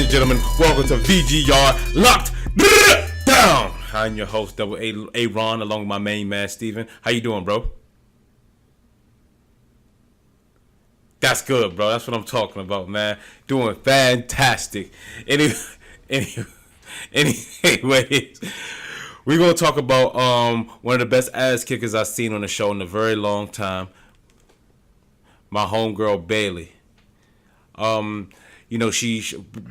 and gentlemen, welcome to VGR Lockdown. I'm your host, Double A Ron, along with my main man, Steven. How you doing, bro? That's good, bro. That's what I'm talking about, man. Doing fantastic. Anyways, we're going to talk about one of the best ass kickers I've seen on the show in a very long time. My homegirl, Bailey. She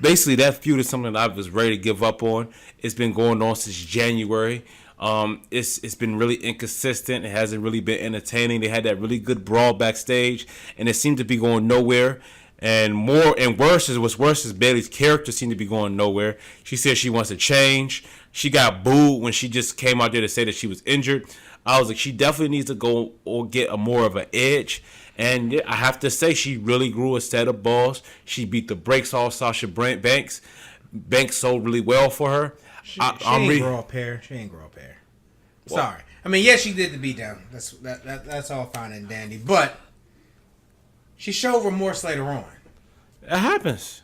basically, that feud is something that I was ready to give up on. It's been going on since January. It's been really inconsistent. It hasn't really been entertaining. They had that really good brawl backstage, and it seemed to be going nowhere. And what's worse is Bailey's character seemed to be going nowhere. She said she wants to change. She got booed when she just came out there to say that she was injured. I was like, she definitely needs to go or get more of an edge. And I have to say, she really grew a set of balls. She beat the brakes off Sasha Banks. Banks sold really well for her. She ain't grow up here. Sorry. I mean, yeah, she did the beatdown. That's all fine and dandy. But she showed remorse later on. It happens.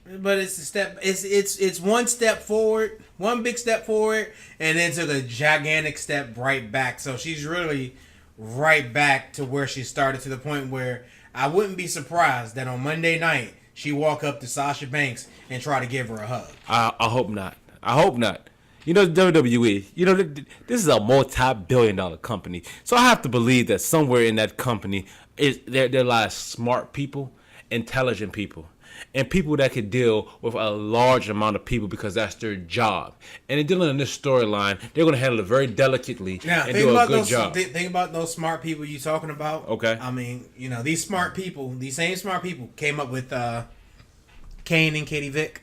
But it's a step. It's one step forward, one big step forward, and then took a gigantic step right back. So she's really right back to where she started, to the point where I wouldn't be surprised that on Monday night she walk up to Sasha Banks and try to give her a hug. I hope not. You know, WWE, this is a multi-billion-dollar company. So I have to believe that somewhere in that company there are a lot of smart people, intelligent people, and people that can deal with a large amount of people because that's their job. And in dealing in this storyline, they're going to handle it very delicately and do a good job. Think about those smart people you talking about. Okay. I mean, these smart people, these same smart people came up with Kane and Katie Vick.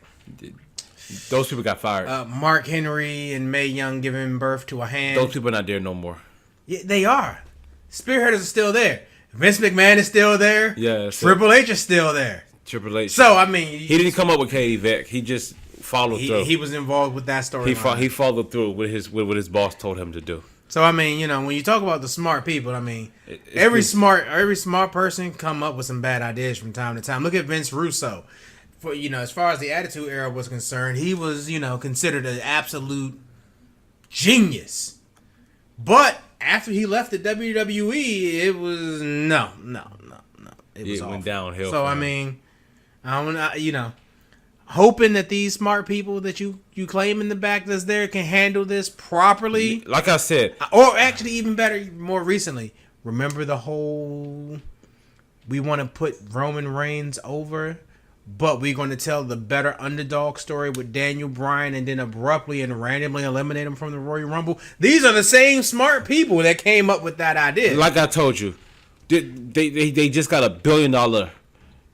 Those people got fired. Mark Henry and Mae Young giving birth to a hand. Those people are not there no more. Yeah, they are. Spearheaders are still there. Vince McMahon is still there. Yeah. Triple H is still there. Triple H. So, I mean, he didn't come up with Katie Vick. He just followed through. He was involved with that story. He followed through with what his boss told him to do. So, I mean, when you talk about the smart people, I mean, every smart person come up with some bad ideas from time to time. Look at Vince Russo. For as far as the Attitude Era was concerned, he was considered an absolute genius. But after he left the WWE, it was no. It went downhill. So I mean, hoping that these smart people that you claim in the back that's there can handle this properly. Like I said, or actually even better, more recently, remember the whole we want to put Roman Reigns over, but we're going to tell the better underdog story with Daniel Bryan and then abruptly and randomly eliminate him from the Royal Rumble. These are the same smart people that came up with that idea. Like I told you, they just got $1 billion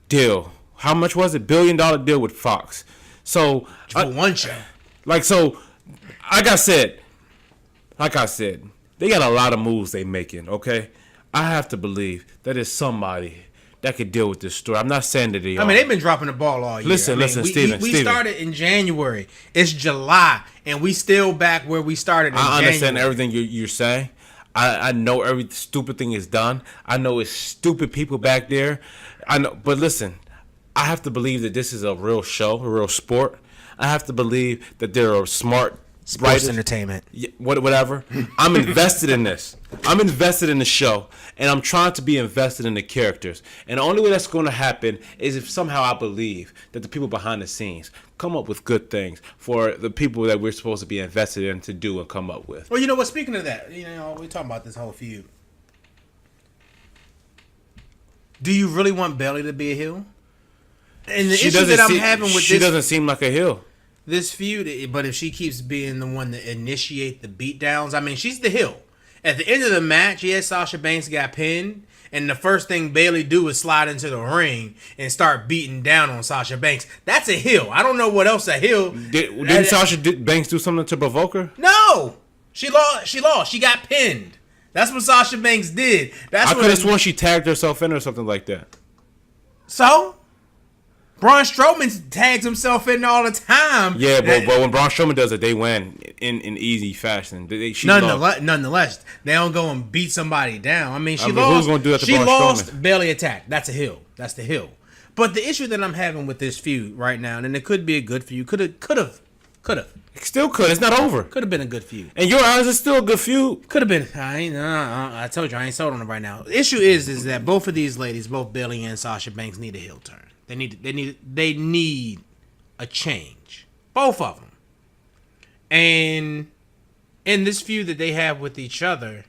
deal. How much was it? $1 billion deal with Fox. So for one show. Like I said, they got a lot of moves they making. Okay, I have to believe that it's somebody that could deal with this story. I'm not saying that they are. I mean, they've been dropping the ball all year. Listen, Steven. We started in January. It's July, and we still back where we started in January. I understand everything you're saying. I know every stupid thing is done. I know it's stupid people back there. I know, but listen, I have to believe that this is a real show, a real sport. I have to believe that there are smart sports entertainment. Whatever. I'm invested in this. I'm invested in the show, and I'm trying to be invested in the characters. And the only way that's going to happen is if somehow I believe that the people behind the scenes come up with good things for the people that we're supposed to be invested in to do and come up with. Well, you know what? Speaking of that, we're talking about this whole feud. Do you really want Bailey to be a heel? And the issue that I'm having with she doesn't seem like a heel. This feud, but if she keeps being the one to initiate the beatdowns, I mean, she's the heel. At the end of the match, yes, Sasha Banks got pinned, and the first thing Bailey do is slide into the ring and start beating down on Sasha Banks. That's a heel. I don't know what else a heel. Didn't Sasha Banks do something to provoke her? No, she lost. She got pinned. That's what Sasha Banks did. I could have sworn she tagged herself in or something like that. So Braun Strowman tags himself in all the time. Yeah, but when Braun Strowman does it, they win in easy fashion. Nonetheless, they don't go and beat somebody down. I mean, she lost. Who's gonna do that to she Braun lost Strowman? belly attack. That's a hill. That's the hill. But the issue that I'm having with this feud right now, and it could be a good feud, could have. It still could. It's not over. Could have been a good feud. In your eyes, it's still a good feud. Could have been. I told you I ain't sold on it right now. The issue is that both of these ladies, both Bayley and Sasha Banks, need a heel turn. They need a change. Both of them. And in this feud that they have with each other,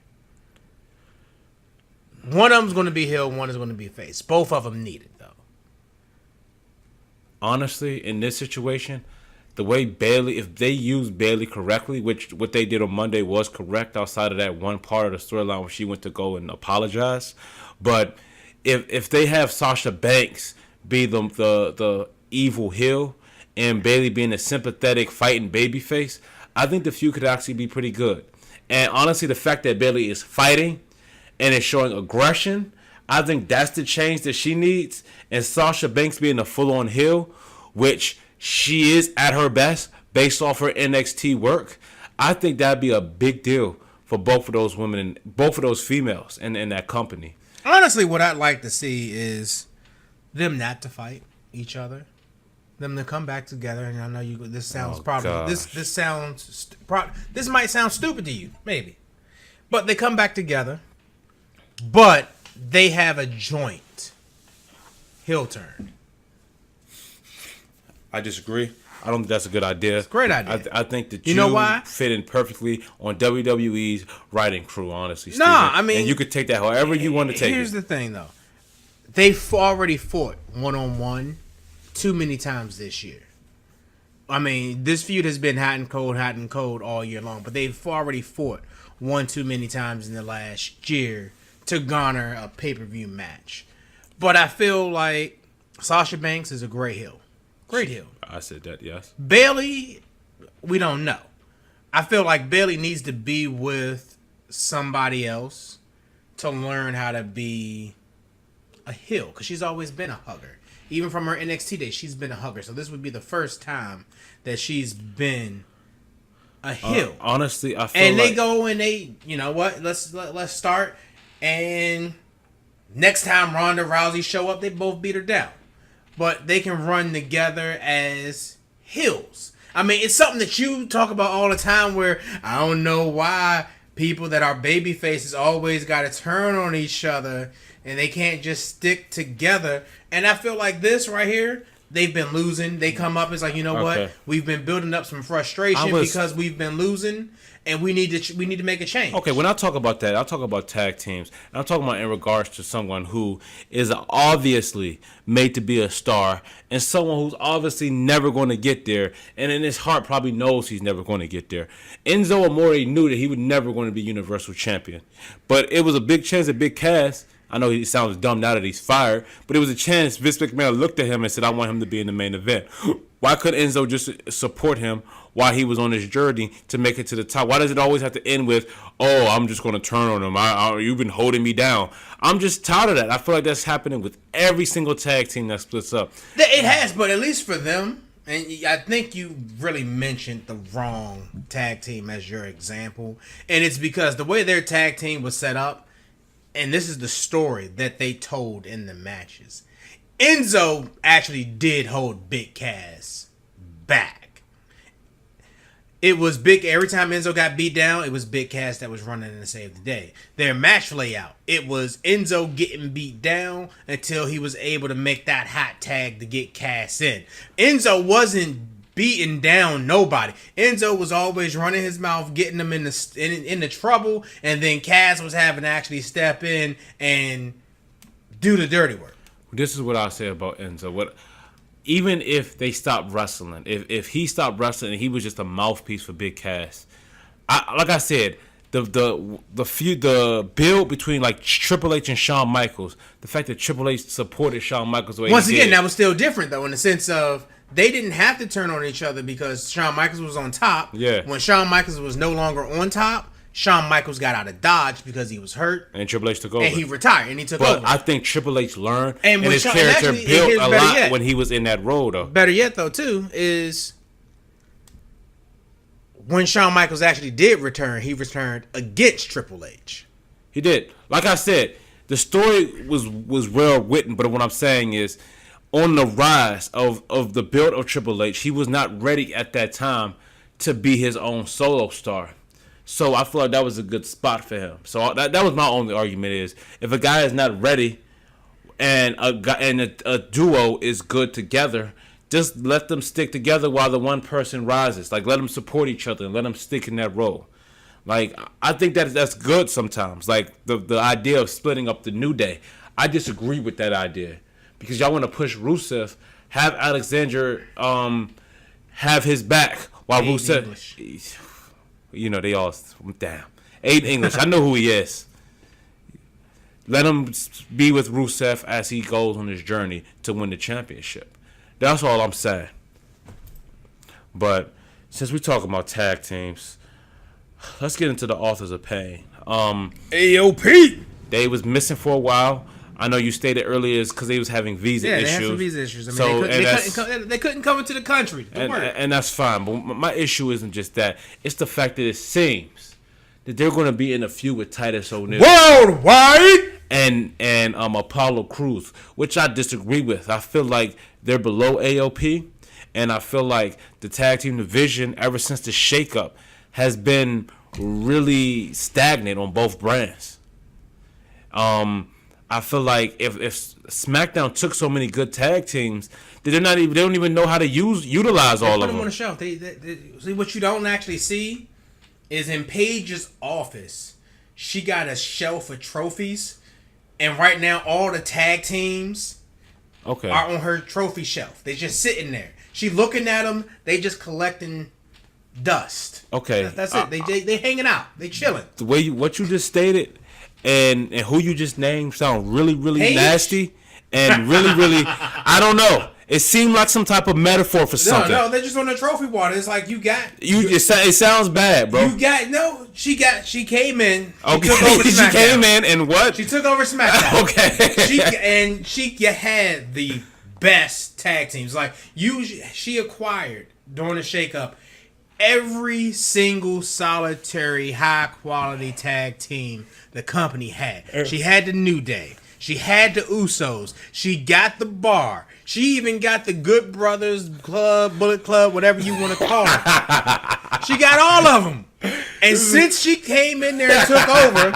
one of them's going to be heel, one is going to be face. Both of them need it, though. Honestly, in this situation, the way Bayley, if they use Bayley correctly, which what they did on Monday was correct outside of that one part of the storyline where she went to go and apologize. But if they have Sasha Banks be the evil heel and Bayley being a sympathetic fighting babyface, I think the feud could actually be pretty good. And honestly, the fact that Bayley is fighting and is showing aggression, I think that's the change that she needs. And Sasha Banks being a full-on heel, which she is at her best based off her NXT work, I think that'd be a big deal for both of those women and both of those females in that company. Honestly, what I'd like to see is them not to fight each other, them to come back together. And I know this sounds this might sound stupid to you, maybe, but they come back together, but they have a joint heel turn. I disagree. I don't think that's a good idea. It's a great idea. I think that you know why? fit in perfectly on WWE's writing crew, honestly. Nah, Steven. I mean... And you could take that however you want to take it. Here's the thing, though. They've already fought one-on-one too many times this year. I mean, this feud has been hot and cold all year long, but they've already fought one too many times in the last year to garner a pay-per-view match. But I feel like Sasha Banks is a great heel. Great heel. I said that, yes. Bayley, we don't know. I feel like Bayley needs to be with somebody else to learn how to be a heel, because she's always been a hugger. Even from her NXT days, she's been a hugger. So this would be the first time that she's been a heel. Honestly, I feel and like... they go and they, you know what? Let's start. And next time Ronda Rousey show up, they both beat her down. But they can run together as heels. I mean, it's something that you talk about all the time where I don't know why people that are baby faces always got to turn on each other and they can't just stick together. And I feel like this right here, they've been losing. They come up, it's like, you know what? We've been building up some frustration because we've been losing. And we need to make a change. Okay, when I talk about that, I'll talk about tag teams. And I'm talking about in regards to someone who is obviously made to be a star and someone who's obviously never going to get there. And in his heart probably knows he's never going to get there. Enzo Amore knew that he was never going to be Universal Champion. But it was a big chance, a big cast. I know he sounds dumb now that he's fired. But it was a chance Vince McMahon looked at him and said, I want him to be in the main event. Why couldn't Enzo just support him while he was on his journey to make it to the top? Why does it always have to end with, oh, I'm just going to turn on him. You've been holding me down. I'm just tired of that. I feel like that's happening with every single tag team that splits up. It has, but at least for them, and I think you really mentioned the wrong tag team as your example. And it's because the way their tag team was set up, and this is the story that they told in the matches. Enzo actually did hold Big Cass back. It was big. Every time Enzo got beat down, it was Big Cass that was running in to save the day. Their match layout, it was Enzo getting beat down until he was able to make that hot tag to get Cass in. Enzo wasn't beating down nobody. Enzo was always running his mouth, getting them in the trouble, and then Cass was having to actually step in and do the dirty work. This is what I'll say about Enzo. Even if they stopped wrestling, if he stopped wrestling and he was just a mouthpiece for Big Cass, like I said, the build between like Triple H and Shawn Michaels, the fact that Triple H supported Shawn Michaels the way once he again, did, that was still different though, in the sense of they didn't have to turn on each other because Shawn Michaels was on top. Yeah. When Shawn Michaels was no longer on top, Shawn Michaels got out of Dodge because he was hurt. And Triple H took over. And he retired and he took over. But I think Triple H learned and his character built a lot when he was in that role, though. Better yet, though, too, is when Shawn Michaels actually did return, he returned against Triple H. He did. Like I said, the story was well written, but what I'm saying is on the rise of the build of Triple H. He was not ready at that time to be his own solo star. So I feel like that was a good spot for him. So that was my only argument is if a guy is not ready and a duo is good together, just let them stick together while the one person rises. Like let them support each other and let them stick in that role. Like I think that's good sometimes. Like the idea of splitting up the New Day, I disagree with that idea because y'all want to push Rusev, have Alexander have his back while Rusev. You know they all damn Aiden English. I know who he is. Let him be with Rusev as he goes on his journey to win the championship. That's all I'm saying. But since we're talking about tag teams, let's get into the Authors of Pain. AOP. They was missing for a while. I know you stated earlier it's because they was having visa issues. Yeah, they had some visa issues. I mean, they couldn't come into the country. And that's fine. But my issue isn't just that. It's the fact that it seems that they're going to be in a feud with Titus O'Neil. Worldwide! And Apollo Crews, which I disagree with. I feel like they're below AOP. And I feel like the tag team division, ever since the shakeup, has been really stagnant on both brands. I feel like if SmackDown took so many good tag teams, they don't even know how to utilize all of them. Put them on the shelf. They see what you don't actually see is in Paige's office. She got a shelf of trophies, and right now all the tag teams are on her trophy shelf. They just sitting there. She looking at them. They just collecting dust. Okay, that's it. They hanging out. They chilling. The way what you just stated and who you just named sound really Paige? nasty and really I don't know. It seemed like some type of metaphor for something. No, they're just on the trophy water. It's like it sounds bad, bro. She came in. Okay, took over she came in and what? She took over SmackDown. Okay, she had the best tag teams. Like she acquired during the shakeup every single solitary high quality tag team the company had. She had the New Day. She had the Usos. She got the Bar. She even got the Good Brothers Club, Bullet Club, whatever you want to call it. She got all of them. And since she came in there and took over,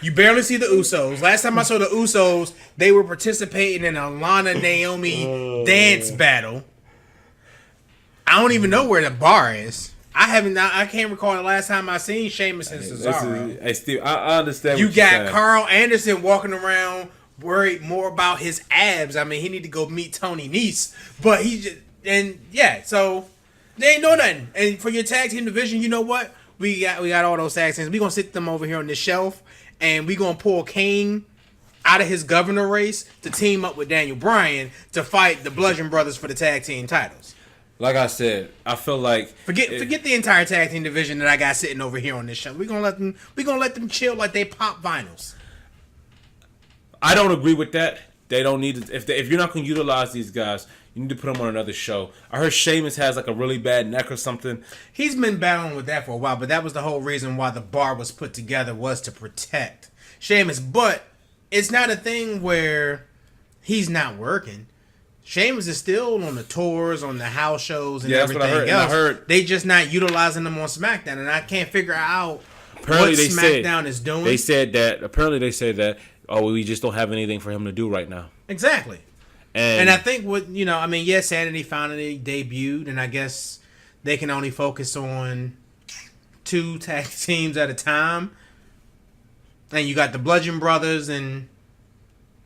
you barely see the Usos. Last time I saw the Usos, they were participating in a Lana Naomi dance battle. I don't even know where the Bar is. I can't recall the last time I seen Sheamus and Cesaro. Hey Steve, I understand. You got Carl Anderson walking around worried more about his abs. I mean, he need to go meet Tony Nese, but so they ain't doing nothing. And for your tag team division, you know what? We got all those tag teams. We gonna sit them over here on this shelf, and we gonna pull Kane out of his governor race to team up with Daniel Bryan to fight the Bludgeon Brothers for the tag team titles. Like I said, I feel like forget the entire tag team division that I got sitting over here on this show. We gonna let them chill like they pop vinyls. I don't agree with that. They don't need to, if you're not gonna utilize these guys, you need to put them on another show. I heard Sheamus has like a really bad neck or something. He's been battling with that for a while, but that was the whole reason why the Bar was put together was to protect Sheamus. But it's not a thing where he's not working. Sheamus is still on the tours, on the house shows, and everything else. I heard they just not utilizing them on SmackDown, and I can't figure out what SmackDown is doing. They said that. Oh, we just don't have anything for him to do right now. Exactly. And I think Sanity finally debuted, and I guess they can only focus on 2 tag teams at a time. And you got the Bludgeon Brothers, and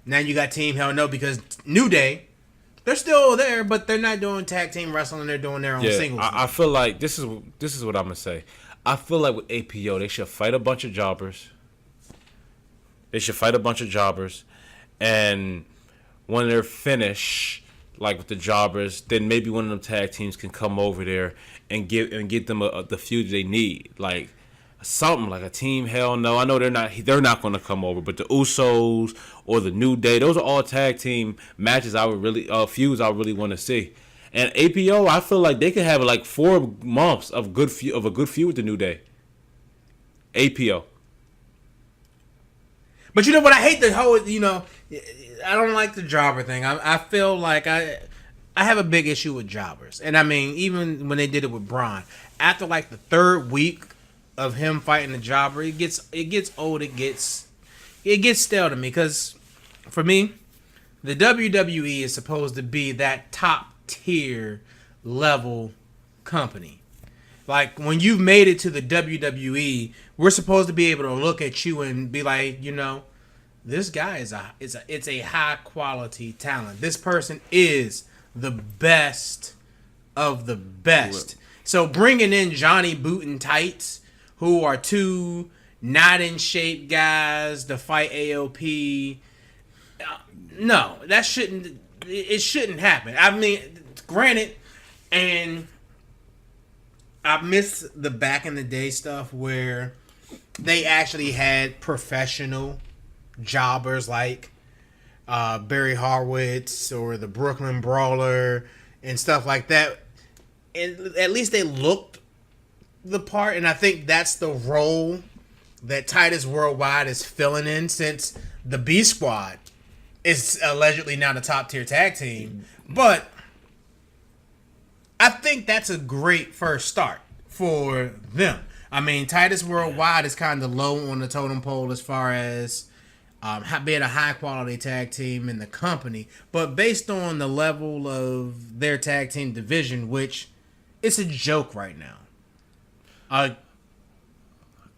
now you got Team Hell No because New Day. They're still there, but they're not doing tag team wrestling. They're doing their own singles. I feel like this is what I'm gonna say. I feel like with APO, they should fight a bunch of jobbers. And when they're finished, like with the jobbers, then maybe one of them tag teams can come over there and get them the feud they need, like something like a Team Hell No. I know they're not going to come over, but the Usos or the New Day, those are all tag team matches feuds I really want to see. And APO, I feel like they could have like 4 months of a good feud with the New Day. APO. But you know what? I hate the whole. I don't like the jobber thing. I feel like I have a big issue with jobbers, and I mean, even when they did it with Braun, after like the third week of him fighting the jobber, it gets old. It gets stale to me because for me, the WWE is supposed to be that top tier level company. Like when you've made it to the WWE, we're supposed to be able to look at you and be like, this guy it's a high quality talent. This person is the best of the best. So bringing in Johnny Boot and Tights, who are two not in shape guys to fight AOP, no, that shouldn't happen. I mean, granted, and I miss the back in the day stuff where they actually had professional jobbers like Barry Horowitz or the Brooklyn Brawler and stuff like that. And at least they looked the part, and I think that's the role that Titus Worldwide is filling in, since the B Squad is allegedly now the top tier tag team. But I think that's a great first start for them. I mean, Titus Worldwide is kind of low on the totem pole as far as being a high quality tag team in the company, but based on the level of their tag team division, which it's a joke right now.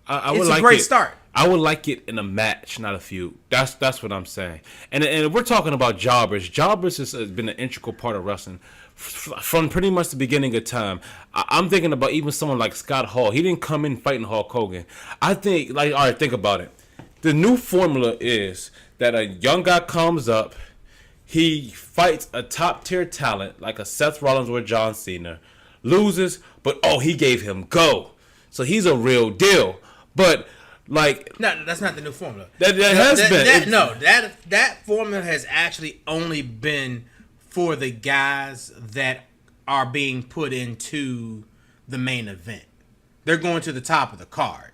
It's a great start. I would like it in a match, not a feud. That's what I'm saying. And if we're talking about jobbers has been an integral part of wrestling from pretty much the beginning of time. I'm thinking about even someone like Scott Hall. He didn't come in fighting Hulk Hogan. I think, all right, think about it. The new formula is that a young guy comes up, he fights a top tier talent like a Seth Rollins or John Cena, loses, but he gave him go, so he's a real deal. But like, no, that's not the new formula. That formula has actually only been for the guys that are being put into the main event. They're going to the top of the card.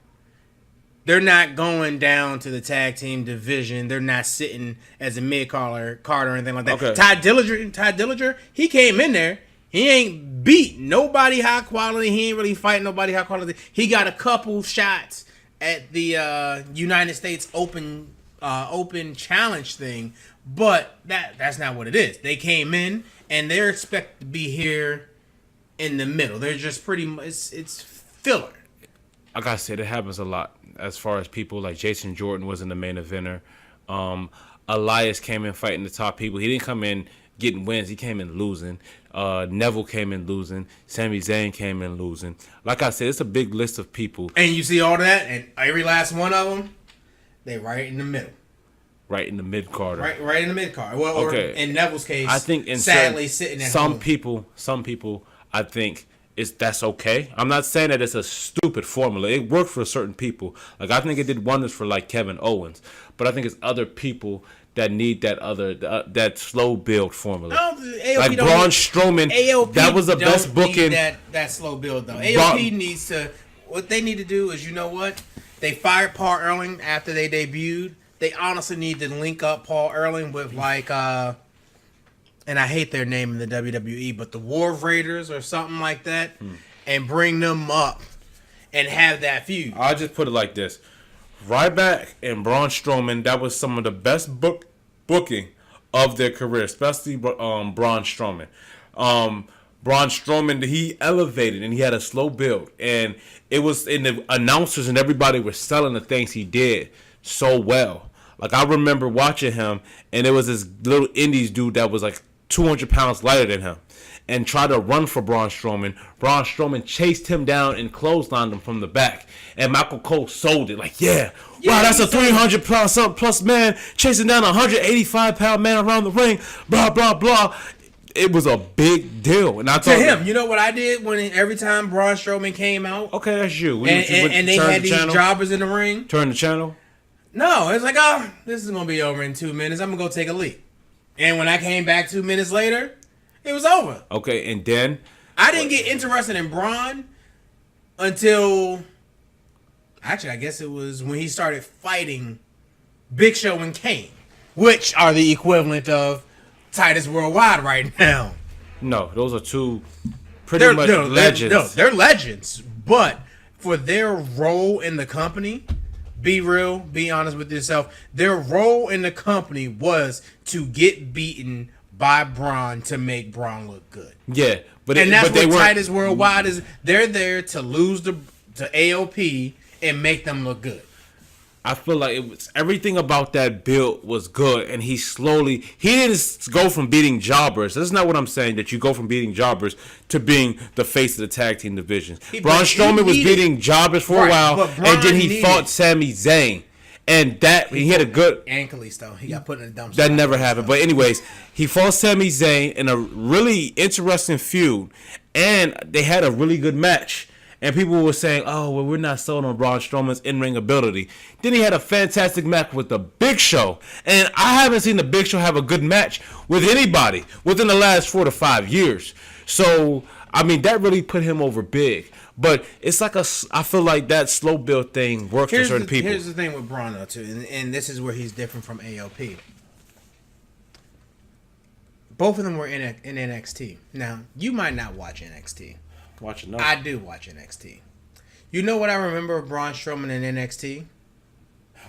They're not going down to the tag team division. They're not sitting as a mid-card or anything like that. Okay. Ty Dillinger, he came in there. He ain't beat nobody high quality. He ain't really fighting nobody high quality. He got a couple shots at the United States Open Challenge thing, but that's not what it is. They came in and they're expected to be here in the middle. They're just pretty much it's filler. Like I said, it happens a lot. As far as people like Jason Jordan was in the main eventer, Elias came in fighting the top people. He didn't come in getting wins. He came in losing. Neville came in losing. Sami Zayn came in losing. Like I said, it's a big list of people. And you see all that, and every last one of them, they right in the middle. Right in the mid-card. Right in the mid-card. Well, okay. Or in Neville's case, I think sadly sitting at some home. Some people, I think, that's okay. I'm not saying that it's a stupid formula. It worked for certain people. Like, I think it did wonders for like Kevin Owens. But I think it's other people that need that slow build formula. No, like Braun Strowman, AOP that was the best booking. That slow build though. AOP needs to. What they need to do is, you know what? They fired Paul Erling after they debuted. They honestly need to link up Paul Erling with like and I hate their name in the WWE, but the War Raiders or something like that, and bring them up and have that feud. I'll just put it like this. Ryback and Braun Strowman, that was some of the best booking of their career, especially Braun Strowman. Braun Strowman, he elevated and he had a slow build. And it was in the announcers and everybody were selling the things he did so well. Like, I remember watching him, and there was this little Indies dude that was like 200 pounds lighter than him and tried to run for Braun Strowman. Braun Strowman chased him down and clotheslined him from the back. And Michael Cole sold it. Like, wow, that's a 300 plus man chasing down a 185 pound man around the ring. Blah, blah, blah. It was a big deal. And I told him, you know what I did every time Braun Strowman came out? Okay, that's you. And they had these jobbers in the ring. Turn the channel? No, it's like, this is going to be over in 2 minutes. I'm going to go take a leak. And when I came back 2 minutes later, it was over. Okay, and then? I didn't get interested in Braun until, actually, I guess it was when he started fighting Big Show and Kane, which are the equivalent of Titus Worldwide right now. No, those are two pretty much legends. They're legends, but for their role in the company, be real, be honest with yourself. Their role in the company was to get beaten by Braun to make Braun look good. Yeah, that's what Titus Worldwide is. They're there to lose to AOP and make them look good. I feel like it was everything about that build was good, and he didn't go from beating jobbers. That's not what I'm saying. That you go from beating jobbers to being the face of the tag team division. Braun Strowman was beating jobbers for a while, and then he fought Sami Zayn, and he had a good and Kalisto. He got put in a dumpster. That never happened. But anyways, he fought Sami Zayn in a really interesting feud, and they had a really good match. And people were saying, oh, well, we're not sold on Braun Strowman's in-ring ability. Then he had a fantastic match with the Big Show. And I haven't seen the Big Show have a good match with anybody within the last 4 to 5 years. So, I mean, that really put him over big. But it's like I feel like that slow build thing works for certain people. Here's the thing with Braun, though, too. And this is where he's different from AOP. Both of them were in NXT. Now, you might not watch NXT. I do watch NXT. You know what I remember of Braun Strowman in NXT?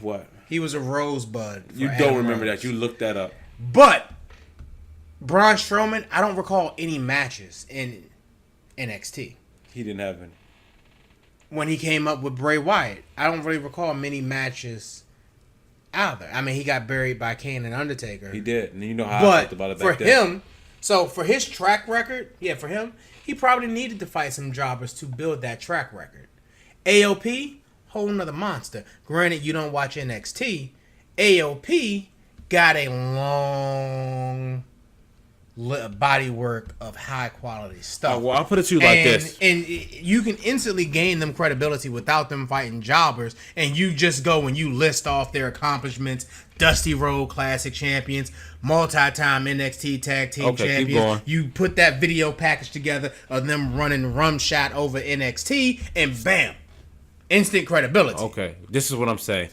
What? He was a rosebud. You don't remember that. You looked that up. But Braun Strowman, I don't recall any matches in NXT. He didn't have any. When he came up with Bray Wyatt, I don't really recall many matches out there. I mean, he got buried by Kane and Undertaker. He did. And you know how I felt about it back then. For his track record, for him, he probably needed to fight some jobbers to build that track record. AOP, whole nother monster. Granted, you don't watch NXT. AOP got a long body work of high quality stuff. Well, I'll put it to you like this. And you can instantly gain them credibility without them fighting jobbers. And you just go and you list off their accomplishments. Dusty Road Classic champions, multi-time NXT Tag Team champions. Keep going. You put that video package together of them running rum shot over NXT, and bam, instant credibility. Okay, this is what I'm saying.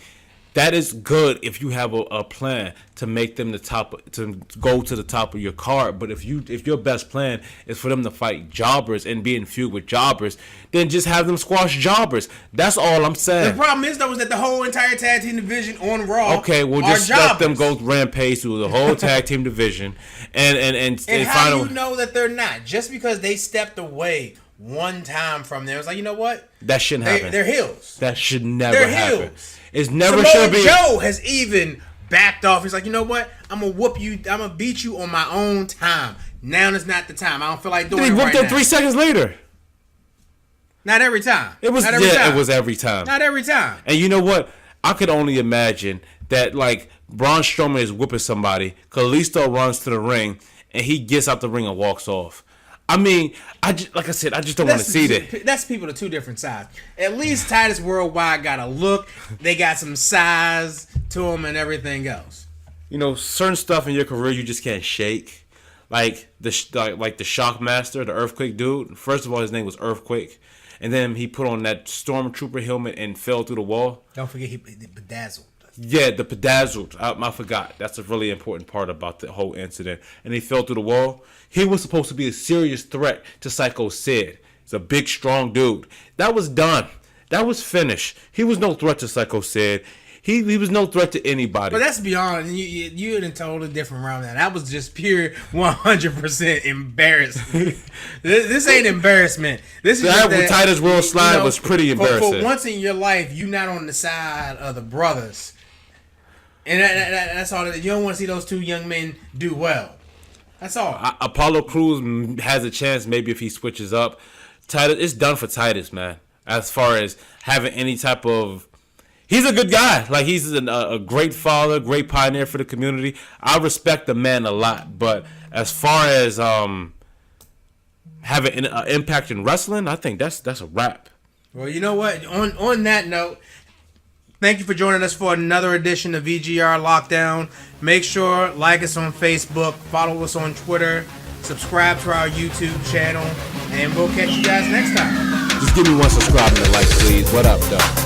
That is good if you have a plan to make them to go to the top of your card. But if your best plan is for them to fight jobbers and be in feud with jobbers, then just have them squash jobbers. That's all I'm saying. The problem is that the whole entire tag team division on Raw. Okay, we'll just let them go rampage through the whole tag team division and how do you know that they're not? Just because they stepped away one time from there, it's like, you know what? That shouldn't happen. They're heels. That should never happen. Heels. It's never should be. Joe has even backed off. He's like, you know what? I'm gonna whoop you. I'm gonna beat you on my own time. Now is not the time. I don't feel like doing it right now. He whooped him 3 seconds later. Not every time. It was it was every time. Not every time. And you know what? I could only imagine that like Braun Strowman is whooping somebody. Kalisto runs to the ring and he gets out the ring and walks off. I mean, like I said, I just don't want to see that. That's people to two different sides. At least Titus Worldwide got a look. They got some size to them and everything else. You know, certain stuff in your career you just can't shake. Like the Shockmaster, the Earthquake dude. First of all, his name was Earthquake. And then he put on that Stormtrooper helmet and fell through the wall. Don't forget he bedazzled. Yeah, the bedazzled. I forgot. That's a really important part about the whole incident. And he fell through the wall. He was supposed to be a serious threat to Psycho Sid. He's a big, strong dude. That was done. That was finished. He was no threat to Psycho Sid. He was no threat to anybody. But that's beyond. You in a totally different realm now. That was just pure 100% embarrassment. This ain't embarrassment. This is that with Titus World Slide was pretty embarrassing. For once in your life, you not on the side of the brothers. And that's all. You don't want to see those two young men do well. That's all. Apollo Crews has a chance maybe if he switches up. Titus, it's done for Titus, man. As far as having any type of... He's a good guy. Like, he's a great father, great pioneer for the community. I respect the man a lot. But as far as having an impact in wrestling, I think that's a wrap. Well, you know what? On that note... Thank you for joining us for another edition of VGR Lockdown. Make sure like us on Facebook, follow us on Twitter, subscribe to our YouTube channel, and we'll catch you guys next time. Just give me one subscribe and a like, please. What up, though?